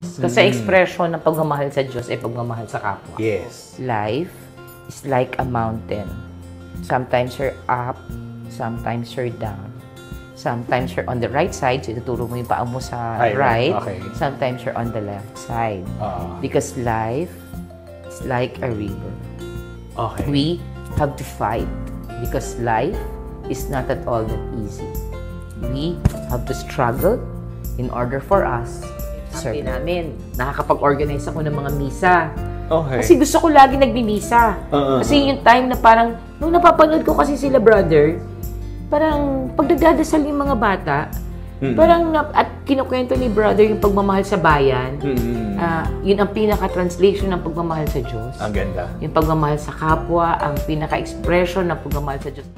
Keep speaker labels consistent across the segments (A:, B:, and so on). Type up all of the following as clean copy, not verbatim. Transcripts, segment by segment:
A: Kasi expression ng pagmamahal sa Diyos ay pagmamahal sa kapwa.
B: Yes.
A: Life is like a mountain. Sometimes you're up, sometimes you're down. Sometimes you're on the right side, so ituturo mo yung paa mo sa right.
B: Okay.
A: Sometimes you're on the left side. Because life is like a river.
B: Okay.
A: We have to fight because life is not at all that easy. We have to struggle in order for us to serve namin. Nakakapag-organize ako ng mga misa.
B: Okay.
A: Kasi gusto ko lagi nagmimisa. Kasi yung time na parang, nung napapanood ko kasi sila brother, parang pag nagdadasal yung mga bata, parang at kinukwento ni brother yung pagmamahal sa bayan, yun ang pinaka-translation ng pagmamahal sa Diyos.
B: Ang ganda.
A: Yung pagmamahal sa kapwa, ang pinaka-expression ng pagmamahal sa Diyos.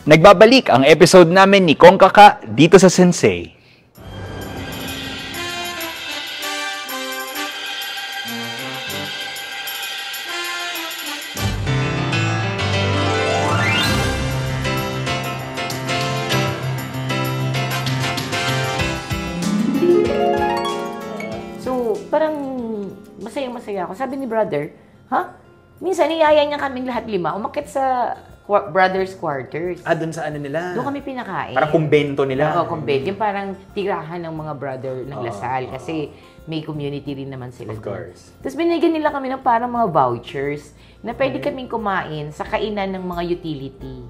C: Nagbabalik ang episode namin ni Kong Kaka dito sa Sensei.
A: So, parang masayang-masaya ako. Sabi ni brother, minsan niyaya niya kaming lahat 5 umakyat sa brothers quarters.
B: Dun sa ano nila?
A: Doon kami pinakain.
B: Parang kumbento nila.
A: Oo, kumbento. Yung parang tirahan ng mga brother ng Lasal. Kasi may community rin naman sila.
B: Of course.
A: Tapos binigyan nila kami ng parang mga vouchers na pwede kaming kumain sa kainan ng mga utility.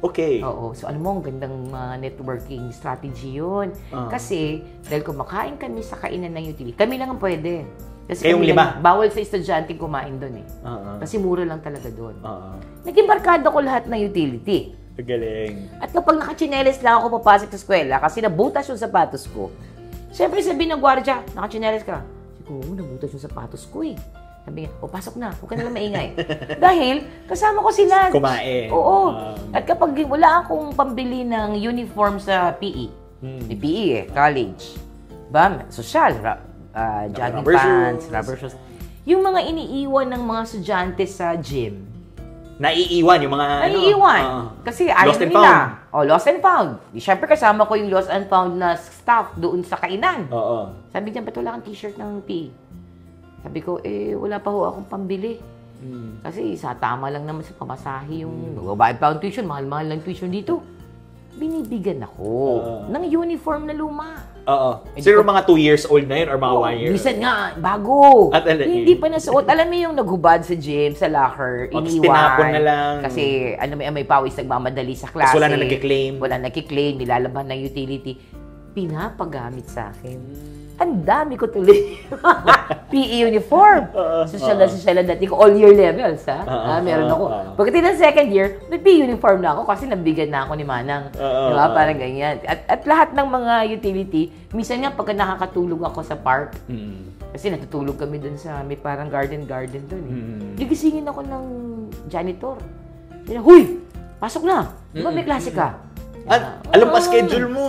B: Okay.
A: Oo. So, ano mo, ang gandang networking strategy yun. Kasi, dahil kumakain kami sa kainan ng utility, kami lang ang pwede. Kasi
B: kayong 5?
A: Bawal sa estudyante kumain doon eh. Kasi mura lang talaga doon. Naging barkada ko lahat ng utility.
B: Galing.
A: At kapag nakachinelas lang ako papasok sa eskwela kasi nabutas yung sapatos ko, siyempre sabi ng gwardiya, nakachinelas ka. Sabi ko, nabutas yung sapatos ko eh. Sabi niya, pasok na, huwag ka nalang maingay. Dahil, kasama ko sila.
B: Kumain.
A: Oo. At kapag wala akong pambili ng uniform sa PE, may PE eh, college, social, jogging pants, rubber shoes. Yung mga iniiwan ng mga estudyante sa gym.
B: Naiiwan yung mga
A: Naiiwan. Kasi ayaw nila. Lost and found. Siyempre kasama ko yung lost and found na staff doon sa kainan. Sabi niya, ba't wala kang t-shirt ng PE? Sabi ko, wala pa ho akong pambili. Kasi sa tama lang naman sa pamasahe yung babae pa ang tuition, mahal-mahal lang tuition dito. Binibigyan ako ng uniform na luma.
B: Siguro mga 2 years old na yun or mga 1 year?
A: Minsan nga, bago.
B: At
A: hindi pa nasuot. Alam mo yung naghubad sa gym, sa locker, iniwan.
B: Tinapon na lang.
A: Kasi may pawis nagmamadali sa klase.
B: Wala na nag-claim.
A: Wala nag-claim, nilalaban ng utility. Pinapagamit sa akin. Ang dami ko tuloy. PE uniform. Social na dati ko. All year levels, meron ako. Pagdating ng second year, may PE uniform na ako kasi nabigyan na ako ni Manang. Diba? Parang ganyan. At lahat ng mga utility, minsan nga pagka nakakatulog ako sa park, kasi natutulog kami dun sa may parang garden dun eh. Gigisingin ako ng janitor. Huy! Pasok na! Diba may klase ka?
B: Alam pa schedule mo.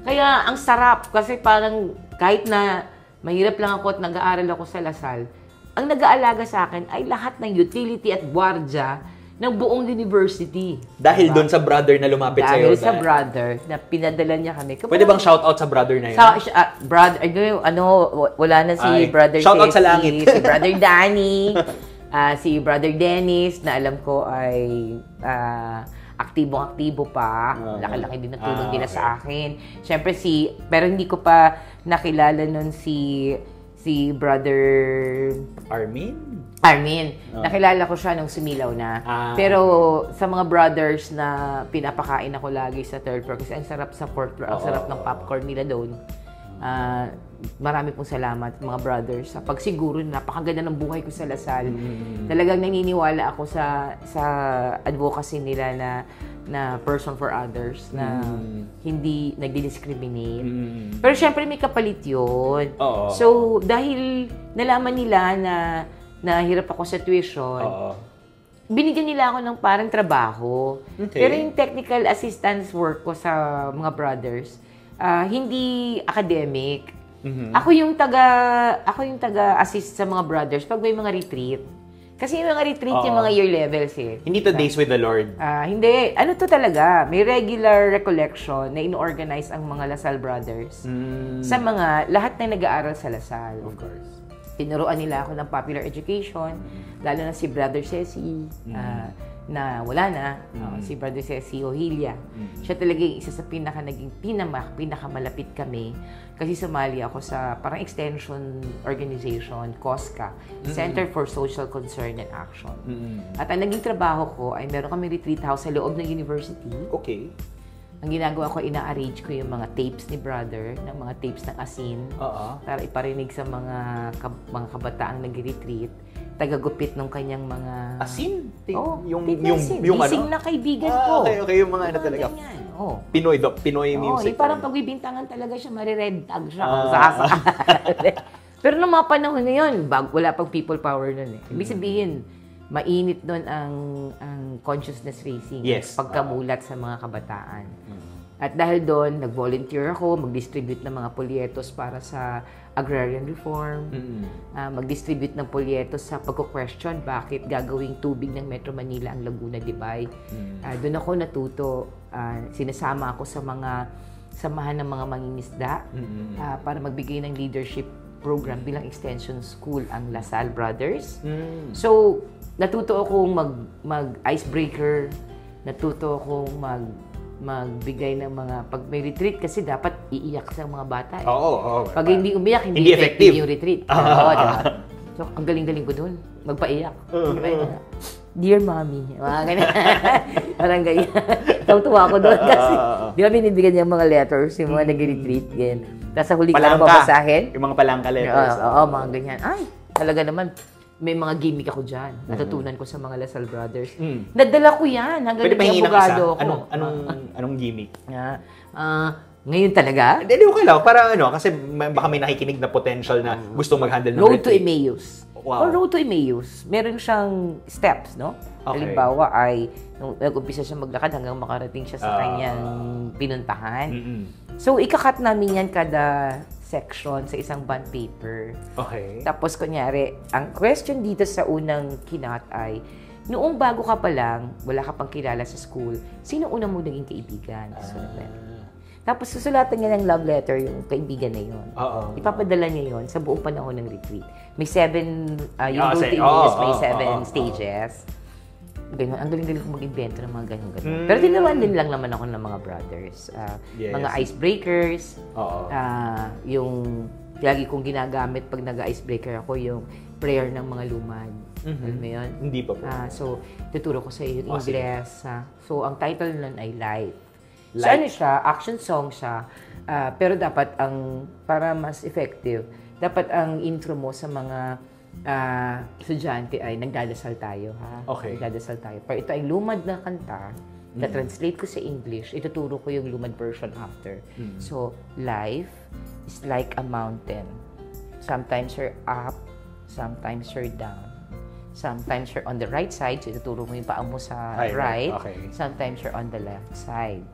A: Kaya ang sarap kasi parang kahit na mahirap lang ako at nag-aaral ako sa Lasal, ang nag-aalaga sa akin ay lahat ng utility at gwardiya ng buong university.
B: Dahil doon sa brother na lumapit sa'yo?
A: Dahil sa brother na pinadala niya kami.
B: Pwede bang shoutout sa brother na yun?
A: Wala na si brother
B: shoutout sa langit.
A: Si brother Danny, si brother Dennis na alam ko ay aktibong-aktibo pa. Laki-laki din ang tulong nila sa akin. Siyempre pero hindi ko pa nakilala nun si Si Brother Armin. Nakilala ko siya nung sumilaw na. Pero sa mga brothers na pinapakain ako lagi sa third floor, kasi ang sarap sa fourth floor, ang sarap ng popcorn nila doon. Marami pong salamat mga brothers. Sa pagsiguro, napakaganda ng buhay ko sa Lasal. Talagang naniniwala ako sa advocacy nila na person for others, na hindi nagdi-discriminate. Pero syempre may kapalit yun. So, dahil nalaman nila na hirap ako sa tuition, binigyan nila ako ng parang trabaho. Pero yung technical assistance work ko sa mga brothers, hindi academic. Ako yung taga-assist sa mga brothers pag may mga retreat. Kasi yung mga retreat, yung mga year levels eh.
B: Hindi to Days with the Lord.
A: Hindi. Ano to talaga? May regular recollection na ino-organize ang mga Lasal brothers sa mga lahat na nag-aaral sa Lasal.
B: Of course.
A: Tinuruan nila ako ng popular education, lalo na si Brother Ceci, na wala na, si Brother Ceci Ohilia. Siya talaga yung isa sa pinakamalapit kami kasi sumali ako sa parang extension organization, COSCA, Center for Social Concern and Action. At ang naging trabaho ko ay meron kami retreat house sa loob ng university.
B: Okay.
A: Ang ginagawa ko, ina-arrange ko yung mga tapes ni Brother, ng mga tapes ng asin, para iparinig sa mga kabataang nag-retreat, tagagupit ng kanyang mga...
B: Asin?
A: Yung
B: ano?
A: Gising na kaibigan ko.
B: Okay, yung mga ano talaga. Pinoy music.
A: Parang pagbibintangan talaga siya, marired tag siya. Pero nung mga panahon na yun, wala pang people power nun eh. Ibig sabihin, mainit doon ang consciousness raising, pagkamulat sa mga kabataan. At dahil doon, nag-volunteer ako, mag-distribute ng mga polyetos para sa agrarian reform, mag-distribute ng polyetos sa pagko-question bakit gagawing tubig ng Metro Manila ang Laguna Dibay. Doon ako natuto, sinasama ako sa mga samahan ng mga mangingisda para magbigay ng leadership program bilang extension school ang Lasal Brothers. So, natuto akong mag-icebreaker, natuto akong magbigay ng mga, pag may retreat kasi dapat iiyak sa mga bata eh. Pag hindi umiyak, hindi effective yung retreat. Diba? So, ang galing-galing ko dun, magpaiyak. Dear Mommy, mga ganyan. Parang ganyan. Tuwa ko doon kasi, di ba binibigyan niya mga letters, yung mga nag-retreat, ganyan. Tapos sa huli ka lang babasahin.
B: Yung mga palangka letters.
A: Mga ganyan. Ay, talaga naman, may mga gimmick ako dyan. Natutunan ko sa mga Lasal Brothers. Nadala ko yan hanggang naging abogado ako.
B: Anong gimmick?
A: Ngayon talaga?
B: Hindi, okay lang. Para kasi baka may nakikinig na potential na gusto mag-handle ng
A: Road to Emmaus.
B: Wow.
A: Road to Emmaus, meron siyang steps, no? Halimbawa ay, nung nag-umpisa siya maglakad hanggang makarating siya sa kanyang pinuntahan. So, ikakat namin yan kada section sa isang bond paper.
B: Okay.
A: Tapos, kunyari, ang question dito sa unang kinat ay, noong bago ka pa lang, wala ka pang kilala sa school, sino una mo naging kaibigan? Tapos, susulatan niya ng love letter yung kaibigan na yun. Ipapadala niya yun sa buong panahon ng retreat. May 7, yung routine is may 7 stages. Ganun. Ang galing-galing kong mag-invento ng mga ganun-ganun. Pero tinuruan din lang naman ako ng mga brothers. Mga icebreakers. Yung lagi kong ginagamit pag nag-icebreaker ako, yung prayer ng mga lumad. Alam mo yun?
B: Hindi pa po.
A: So, tuturo ko sa iyo yung Ingles. So, ang title nun ay Life. So, ano siya? Action song siya. Pero dapat para mas effective, dapat ang intro mo sa mga estudyante ay nagdadasal tayo, ha?
B: Okay.
A: Nagdadasal tayo. Pero ito ay lumad na kanta, na-translate ko sa English, ituturo ko yung lumad version after. So, life is like a mountain. Sometimes you're up, sometimes you're down. Sometimes you're on the right side, so ituturo mo yung paa mo sa right. Sometimes you're on the left side.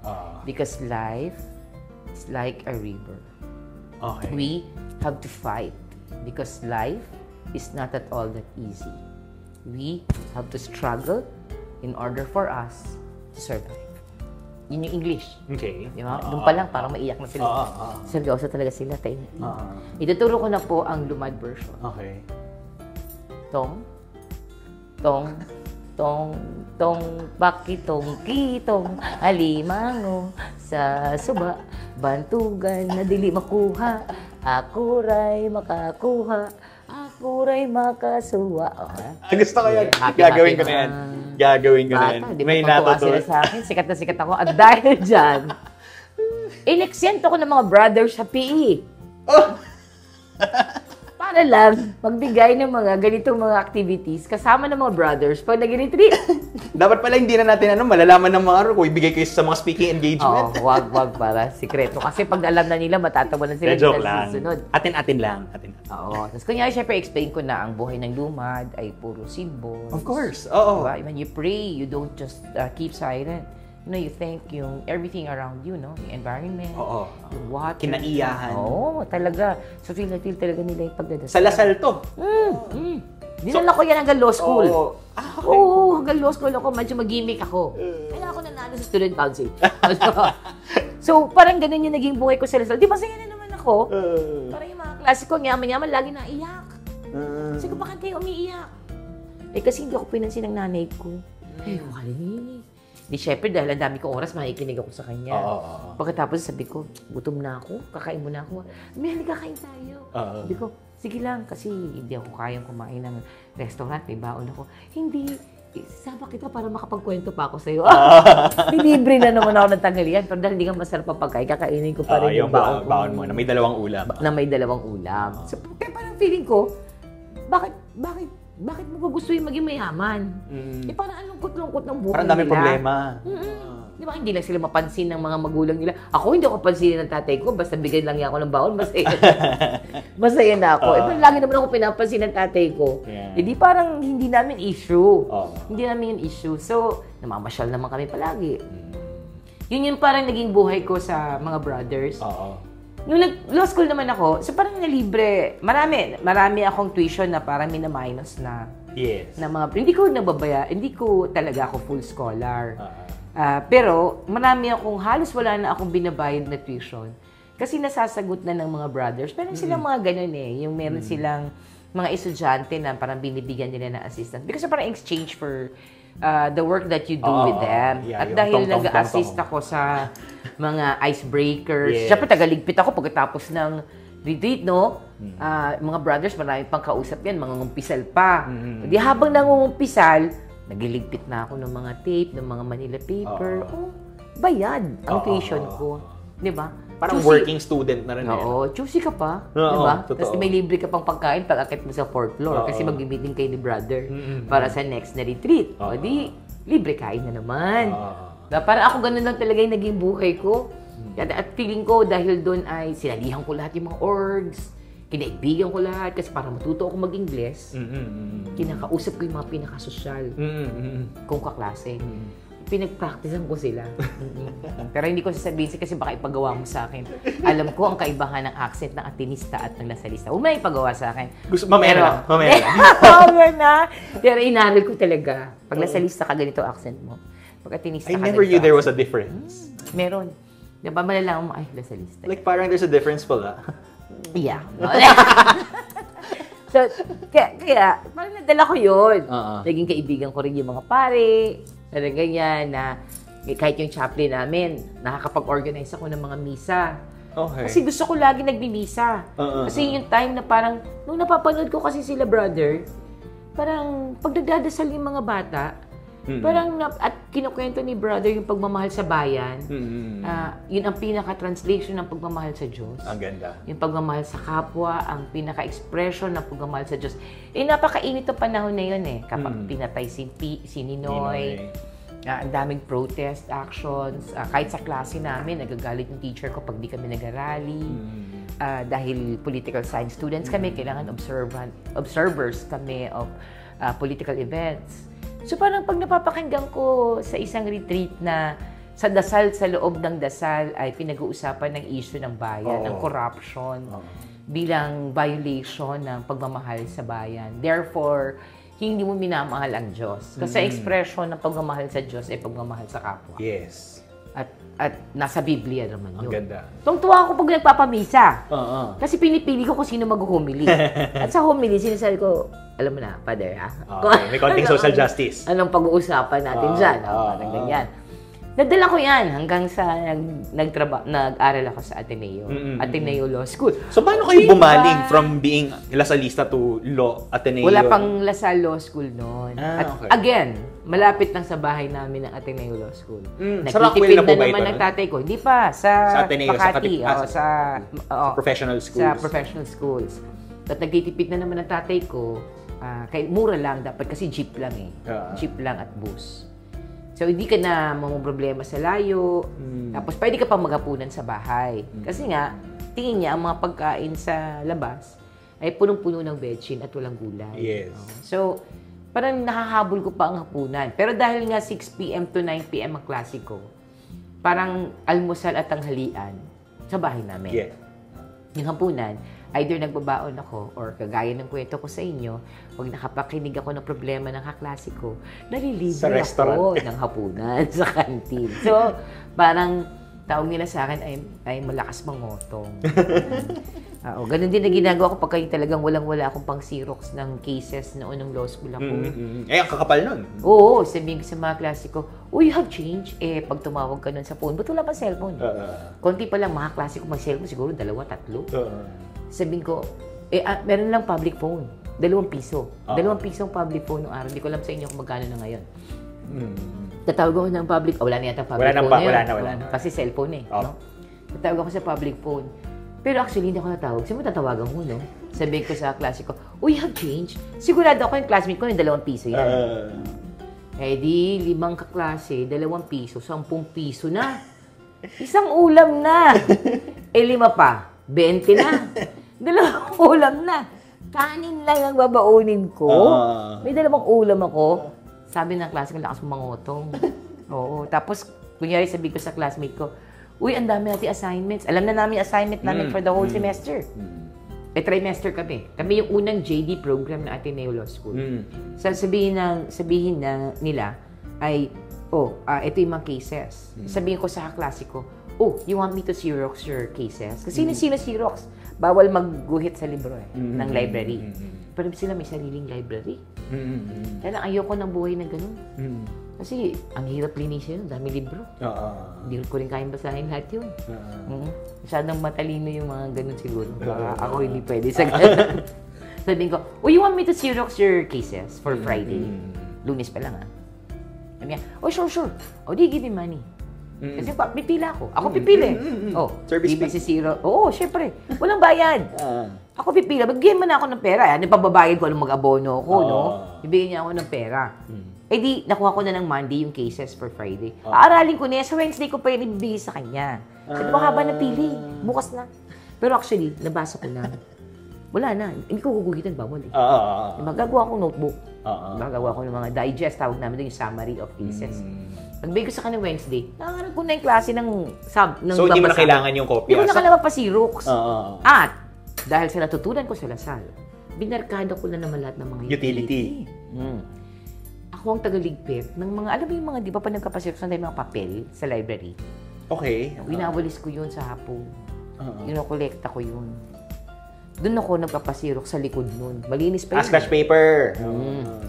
A: Because life is like a river. We have to fight because life is not at all that easy. We have to struggle in order for us to survive. Yun yung English.
B: Okay.
A: Di ba? Doon pa lang, parang maiyak na sila. Seryoso talaga sila. Ituturo ko na po ang lumad version.
B: Okay.
A: Tong, tong, tong, tong, bakitong, kitong, alimango, sa suba, bantugan na dili makuha, ako ray makakuha, ako ray makasuwa.
B: Gusto ko yan.
A: Happy,
B: Gagawin
A: happy
B: ko na yan.
A: na.
B: Gagawin ko na yan.
A: Bata, di
B: May
A: ba pagtuwa
B: natutuwa.
A: sila sa akin, sikat na sikat ako. At dahil dyan, ineksento ko ng mga brothers sa PE. Para lang magbigay ng mga ganitong mga activities kasama ng mga brothers pag nag-retreat.
B: Dapat pala hindi na natin malalaman ng mga kung ibigay kayo sa mga speaking engagement.
A: Oo, wag para sikreto. Kasi pag alam na nila, matatawa na sila
B: Joke
A: sa
B: lang.
A: susunod.
B: Atin-atin lang. Atin-atin.
A: Oo. Tapos kunyari, syempre, explain ko na ang buhay ng lumad ay puro symbols.
B: Of course. Oo.
A: Diba? When you pray, you don't just keep silent. You know, you thank yung everything around you, no? Yung environment,
B: Oo.
A: yung water.
B: Kinaiyahan.
A: Oo, talaga. So, feel na feel talaga nila yung pagdadasal.
B: Sa Lasal to.
A: Dinala ko yan hanggang law school.
B: Oo.
A: Oo, hanggang law school ako. Medyo mag-gimmick ako. Kaya ako nanalo sa student council. So, parang ganun yung naging buhay ko sa Lasal. Di masaya na naman ako. Parang yung mga klase ko, yaman-yaman, lagi naiyak. Sabi ko, bakit kayo umiiyak? Eh, kasi hindi ako pinansin ng nanay ko. Ay, ko kalini. Di syempre, dahil ang dami kong oras, makikinig ako sa kanya. Pagkatapos sabi ko, gutom na ako, kakain mo na ako. May halika, kain tayo. Sabi ko, sige lang, kasi hindi ako kayang kumain ng restaurant, may baon ako. Hindi, sama kita para makapagkwento pa ako sa'yo. Libre na naman ako ng tanghalian, pero dahil hindi ka masarap ang pagkain, kakainin ko pa rin yung baon ko.
B: Baon mo, na may dalawang ulam.
A: Na may dalawang ulam. So, kaya parang feeling ko, bakit mo gusto yung maging mayaman? Eh, parang ang lungkot-lungkot ng buhay
B: Parang dami
A: nila.
B: problema.
A: Di ba, hindi lang sila mapansin ng mga magulang nila. Ako, hindi ako pansinin ng tatay ko. Basta bigyan lang niya ako ng baon, masaya na ako. Eh, pero lagi naman ako pinapansin ng tatay ko.
B: Yeah.
A: Hindi parang hindi namin issue.
B: Oo.
A: Hindi namin yung issue. So, namamasyal naman kami palagi. Yun yung parang naging buhay ko sa mga brothers.
B: Oo.
A: Nung nag-law school naman ako, so parang nalibre. Marami akong tuition na parang mina-minus na.
B: Yes.
A: Na mga, hindi ko talaga ako full scholar. Pero marami halos wala na akong binabayad na tuition. Kasi nasasagot na ng mga brothers. Pero silang mga ganun eh. Yung meron silang mga estudyante na parang binibigyan nila ng assistance. Because parang exchange for the work that you do with them.
B: Yeah,
A: At dahil nag-assist ako sa mga icebreakers.
B: Yes.
A: Siyempre, tagaligpit ako pagkatapos ng retreat, no? Mga brothers, marami pang kausap yan, mga ngumpisal pa. Di habang nangungumpisal, nagiligpit na ako ng mga tape, ng mga Manila paper. Bayad ang tuition ko. Di ba?
B: Parang working student na rin.
A: Oo, choosy ka pa.
B: Oo,
A: Di ba?
B: totoo.
A: Tapos may libre ka pang pagkain pag-akit mo sa 4th floor kasi mag-meeting kayo ni brother para sa next na retreat. O di, libre kain na naman. Parang ako ganun lang talaga yung naging buhay ko. At feeling ko dahil doon ay sinalihan ko lahat yung mga orgs, kinaibigan ko lahat kasi para matuto ako mag-Ingles, kinakausap ko yung mga pinakasosyal kong kaklase. Pinag-practicean ko sila. Pero hindi ko sasabihin kasi baka ipagawa mo sa akin. Alam ko ang kaibahan ng accent ng Atenista at ng Lasalista. Huwag may ipagawa sa akin.
B: Mamaya
A: na. Pero inaral ko talaga. Pag Lasalista ka, ganito accent mo. Pag Atenista
B: I
A: ka,
B: never knew
A: ganito
B: there was a
A: accent.
B: difference.
A: Meron. Diba, malalaman mo, ay, Lasalista.
B: Like parang there's a difference pala.
A: Yeah. So, kaya, parang nadala ko yun. Naging kaibigan ko rin yung mga pare, na ganyan, na kahit yung chaplain namin, nakakapag-organize ako ng mga misa.
B: Okay.
A: Kasi gusto ko lagi nagmimisa. Kasi yung time na parang, nung napapanood ko kasi sila brother, parang pag nagdadasal yung mga bata, parang, at kinukwento ni brother yung pagmamahal sa bayan, yun ang pinaka-translation ng pagmamahal sa Diyos.
B: Ang ganda.
A: Yung pagmamahal sa kapwa, ang pinaka-expression ng pagmamahal sa Diyos. Eh, napakainit ang panahon na yun eh. Kapag pinatay si Ninoy, ang daming protest actions. Kahit sa klase namin, nagagalit yung teacher ko pag di kami nag-arali. Dahil political science students kami, kailangan observers kami of political events. So parang pag napapakinggan ko sa isang retreat na sa dasal, sa loob ng dasal ay pinag-uusapan ng issue ng bayan, ng corruption, bilang violation ng pagmamahal sa bayan. Therefore, hindi mo minamahal ang Diyos. Kasi expression ng pagmamahal sa Diyos ay pagmamahal sa kapwa.
B: Yes.
A: At nasa Biblia naman yun.
B: Ang ganda.
A: Tungtuwa ako pag nagpapamisa.
B: Oo.
A: Kasi pinipili ko kung sino mag-humili. At sa humili, sinasabi ko, alam mo na, Father, ha?
B: Okay. May konting social justice.
A: Anong pag-uusapan natin dyan? Parang ganyan. Nadala ko yan hanggang sa nag-aral ako sa Ateneo. Ateneo Law School.
B: So, paano kayo bumaling from being Lasalista to Law Ateneo?
A: Wala pang Lasal Law School noon.
B: Okay.
A: Again, malapit lang sa bahay namin ng Ateneo Law School.
B: Sa Rockwell na po ba
A: naman
B: ito?
A: ng tatay ko. Hindi pa. Sa
B: Ateneo,
A: Makati.
B: sa professional schools.
A: Sa professional schools. At nagtitipid na naman ng tatay ko. Kaya mura lang dapat kasi jeep lang eh. Jeep lang at bus. So, hindi ka na problema sa layo. Tapos, pwede ka pa maghapunan sa bahay. Kasi nga, tingin niya, ang mga pagkain sa labas ay punong-puno ng betchin at walang gulay.
B: Yes.
A: So, parang nakahabol ko pa ang hapunan. Pero dahil nga 6 p.m. to 9 p.m. ang klasiko, parang almusal at tanghalian sa bahay namin.
B: Yeah.
A: Yung hapunan, either nagbabaon ako or kagaya ng kwento ko sa inyo, pag nakapakinig ako ng problema ng kaklase ko, nalilibre ako ng hapunan sa kantin. So, parang tawag nila sa akin ay malakas mangotong. Ganun din na ginagawa ko pagka talagang walang-wala akong pang-Xerox ng cases noon ng law school ako.
B: Eh, ang kakapal nun.
A: Oo, sabihin ko sa mga klase ko, you have change. Pag tumawag ka nun sa phone, ba't wala pa cellphone? Konti pa lang, mga klase ko may cellphone, siguro 2, 3. Sabihin ko, meron lang public phone. 2 piso. 2 piso ang public phone noong araw. Hindi ko alam sa inyo kung magkano na ngayon. Tatawag ako ng public, wala na yata public phone ngayon.
B: Wala na.
A: Kasi cellphone no? Tatawag ako sa public phone. Pero actually, hindi ako natawag. Sino mo tatawagan ko, no? Sabihin ko sa klase ko, you have changed? Sigurado ako yung classmate ko yung 2 piso yan. Di 5 kaklase, 2 piso, 10 piso na. Isang ulam na. 5 pa, 20 na. 2 ulam na. Kanin lang ang babaunin ko. May 2 ulam ako. Sabi ng klase ko, lakas mangotong. Oo. Tapos, kunyari sabi ko sa classmate ko, ang dami natin assignments. Alam na namin assignment namin for the whole semester. Trimester kami. Kami yung unang JD program na Ateneo Law School. Sabihin na nila ay, ito yung mga cases. Sabihin ko sa kaklase ko, you want me to Xerox your cases? Kasi sino Xerox? Bawal magguhit sa libro ng library. Pero sila may sariling library. Kaya lang ayoko ng buhay na ganun. Kasi ang hirap linisin, dami libro. Hindi ko rin kayang basahin lahat yun. Masyadong matalino yung mga ganun siguro. Ako hindi pwede sa ganun. Sabihin ko, you want me to Xerox your cases for Friday? Lunes pa lang Sabi niya, sure. Di give me money. Kasi pipila ako. Ako pipili.
B: Service
A: fee. Si Xerox. Syempre. Walang bayad. Ako pipila. Bigyan mo na ako ng pera. Pababayad ko anong mag-abono ako, no? Bibigyan niya ako ng pera. Di, nakuha ko na ng Monday yung cases for Friday. Aaralin ko na sa Wednesday ko pa yun ibibigay sa kanya. Sabi ko, haba na pili. Bukas na. Pero actually, nabasa ko na. Wala na. Hindi ko guguhitan, bawal Magagawa akong notebook. Magagawa ko ng mga digest. Tawag namin doon yung summary of cases. Nagbigay ko sa kanya Wednesday. Nakakarap ko na yung klase ng
B: so, hindi mo na kailangan yung kopya?
A: Hindi mo na kailangan pa Xerox. At, dahil sa natutunan ko sa Lasal, binarkada ko na naman lahat ng mga utility. Ako ang tagaligpit ng mga, alam mo yung mga, di ba pa nagkapasirok sa mga papel sa library?
B: Okay.
A: Winawalis ko yun sa hapon. Inokolekta ko yun. Doon ako nagpapasirok sa likod nun. Malinis pa yun.
B: Scratch paper.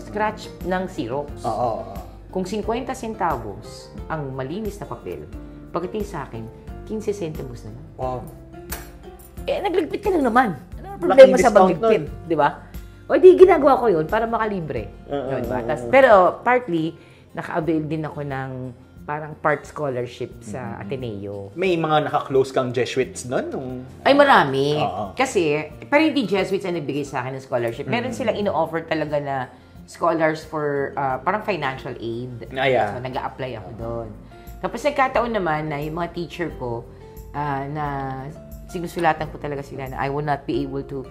A: Scratch ng Xerox. Kung 50 centavos ang malinis na papel, pagdating sa akin, 15 centavos na lang.
B: Wow.
A: Nagligpit ka lang naman. Ano ang problema sa pagligpit? Di ba? Di ginagawa ko yun para makalibre. Diba? Pero partly, naka-avail din ako ng parang part scholarship sa Ateneo.
B: May mga naka-close kang Jesuits nun?
A: Ay, marami. Kasi, pero hindi Jesuits ang nagbigay sa akin ng scholarship. Meron silang ino-offer talaga na scholars for parang financial aid. So, nag-a-apply ako doon. Tapos nagkataon naman na yung mga teacher ko na sinusulatan ko talaga sila na I will not be able to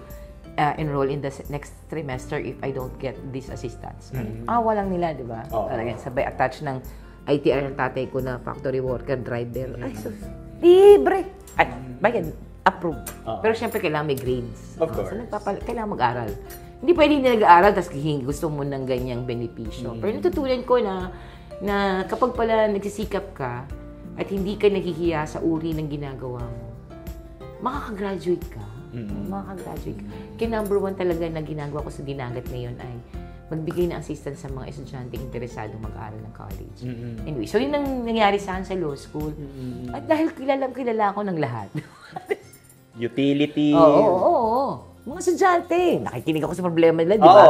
A: enroll in the next trimester if I don't get this assistance. Walang nila, di ba? Sabay attach ng ITR ng tatay ko na factory worker, driver. Ay, so, libre! At bayad, approved. Pero syempre, kailangan may grades.
B: Of course.
A: So, kailangan mag-aral. Hindi pwede hindi nag-aaral, tapos gusto mo ng ganyang benepisyo. Pero natutunan ko na kapag pala nagsisikap ka at hindi ka nahihiya sa uri ng ginagawa mo, makakagraduate ka. Makakagraduate ka. Kaya number 1 talaga na ginagawa ko sa Dinagat ngayon ay magbigay ng assistance sa mga estudyante interesadong mag-aaral ng college. Anyway, so yun ang nangyari sa akin sa law school. At dahil kilala ako ng lahat.
B: Utility.
A: Oo. Mga estudyante. Nakikinig ako sa problema nila, di ba?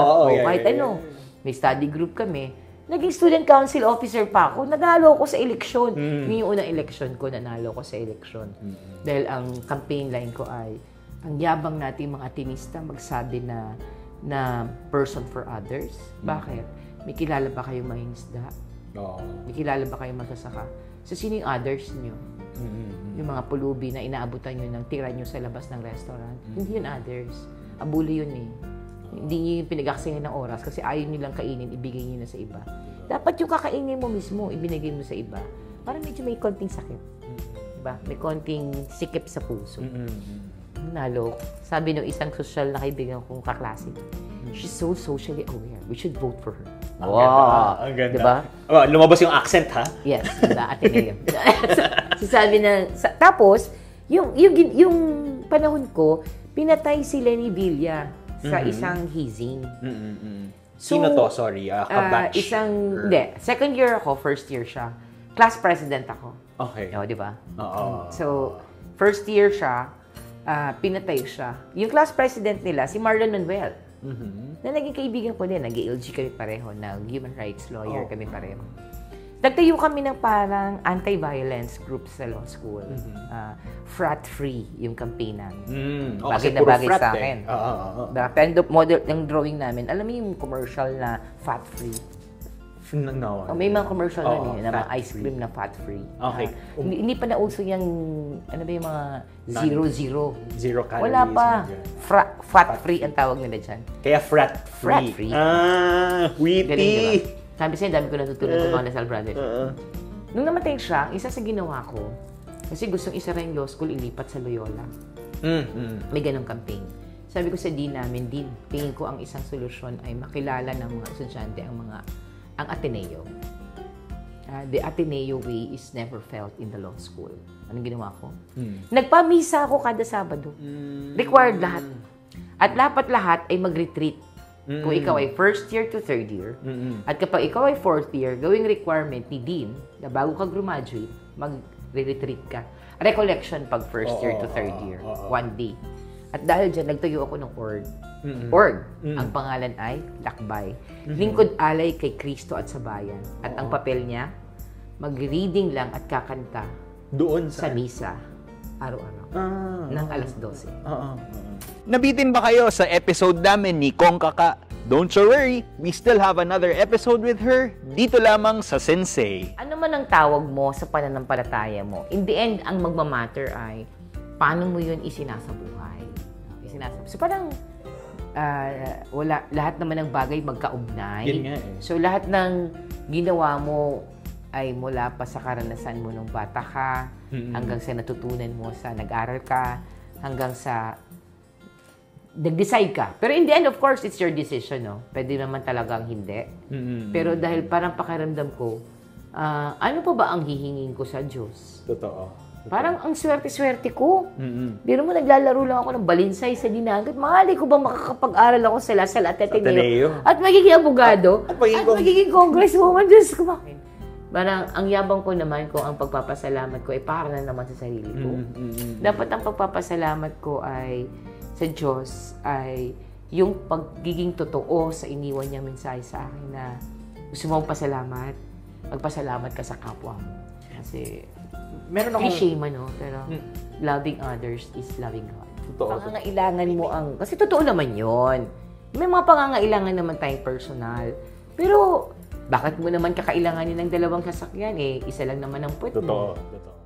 A: Kahit ano. May study group kami. Naging student council officer pa ako. Nanalo ako sa eleksyon. Yung unang eleksyon ko, nanalo ko sa eleksyon. Dahil ang campaign line ko ay, ang yabang natin mga atinista magsabi na person for others. Bakit? May kilala ba kayong mangingisda? May kilala ba kayong magsasaka? So, sino yung others nyo? Yung mga pulubi na inaabutan nyo ng tira nyo sa labas ng restaurant. Hindi yun others. Abulo yun eh. Hindi nyo yung pinag-aksayan ng oras kasi ayaw nyo lang kainin, ibigay nyo na sa iba. Dapat yung kakainin mo mismo, ibinigay mo sa iba. Para medyo may konting sakit. Diba? May konting sikip sa puso. Nalo. Sabi ng isang social na kaibigan kong kaklase, she's so socially aware. We should vote for her.
B: Ang ganda.
A: Diba?
B: Lumabas yung accent, ha?
A: Yes, diba? Ateneo. So, sabi na, tapos, yung panahon ko, pinatay si Lenny Villa sa isang hazing.
B: Sino to? Sorry, kabatch?
A: Hindi. Second year ako, first year siya. Class president ako.
B: Okay.
A: O, di ba?
B: Oo.
A: So, first year siya, pinatay siya. Yung class president nila, si Marlon Manuel. Na naging kaibigan ko din. Nag-LG kami pareho. Nag-human rights lawyer kami pareho. Nagtayo kami ng parang anti-violence group sa law school. Frat-free yung campaign namin. Bagay na bagay sa akin. Model ng drawing namin, alam mo yung commercial na fat-free? May mga commercial na na mga ice cream na fat-free.
B: Okay.
A: Hindi pa nauso yung, ano ba yung mga zero calories.
B: Wala
A: pa. Fat-free ang tawag nila dyan.
B: Kaya frat-free.
A: Frat-free.
B: Witty.
A: Galing, diba? Sabi sa'yo, dami ko natutunan sa mga Lasal Brothers. Nung namatay siya, isa sa ginawa ko, kasi gustong isara yung law school, ilipat sa Loyola. May ganong campaign. Sabi ko sa dean namin, Dean, tingin ko ang isang solusyon ay makilala ng mga estudyante ang Ateneo. The Ateneo way is never felt in the law school. Anong ginawa ko? Nagpamisa ako kada Sabado. Required lahat. At dapat lahat ay mag-retreat. Kung ikaw ay first year to third year, at kapag ikaw ay fourth year, gawing requirement ni Dean na bago ka graduate, mag-retreat ka. Recollection pag first year to third year, one day. At dahil dyan, nagtayo ako ng org. Ang pangalan ay Lakbay. Lingkod alay kay Kristo at sa bayan. At ang papel niya, mag-reading lang at kakanta
B: doon
A: sa misa araw-araw ng alas 12.
C: Nabitin ba kayo sa episode namin ni Kong Kaka? Don't you worry, we still have another episode with her dito lamang sa Sensei.
A: Ano man ang tawag mo sa pananampalataya mo, in the end, ang magmamatter ay paano mo yun isinasabuhay. So parang lahat naman ng bagay magkaugnay.
B: Yun nga eh.
A: So lahat ng ginawa mo ay mula pa sa karanasan mo nung bata ka, hanggang sa natutunan mo sa nag-aral ka, hanggang sa nag-decide ka. Pero in the end, of course, it's your decision, no? Pwede naman talagang hindi. Pero dahil parang pakiramdam ko, ano pa ba ang hihingin ko sa Diyos?
B: Totoo.
A: Parang ang swerte-swerte ko. Biro mo, naglalaro lang ako ng balinsay sa dinagat. Mahali ko ba makakapag-aral ako sa Lasal at Ateneo? At magiging abogado? At magiging congresswoman? Diyos ko, bakit? Parang ang yabang ko naman kung ang pagpapasalamat ko ay para na naman sa sarili ko. Dapat ang pagpapasalamat ko ay sa Diyos ay yung pagiging totoo sa iniwan niyang mensahe sa akin na gusto mong pasalamat, magpasalamat ka sa kapwa mo. Kasi
B: meron akong
A: cliché man, no? Pero loving others is loving God.
B: Totoo.
A: Pangangailangan mo ang... Kasi totoo naman yon. May mga pangangailangan naman tayong personal. Pero bakit mo naman kakailanganin ng dalawang sasakyan? Isa lang naman ang puwet mo.
B: Totoo.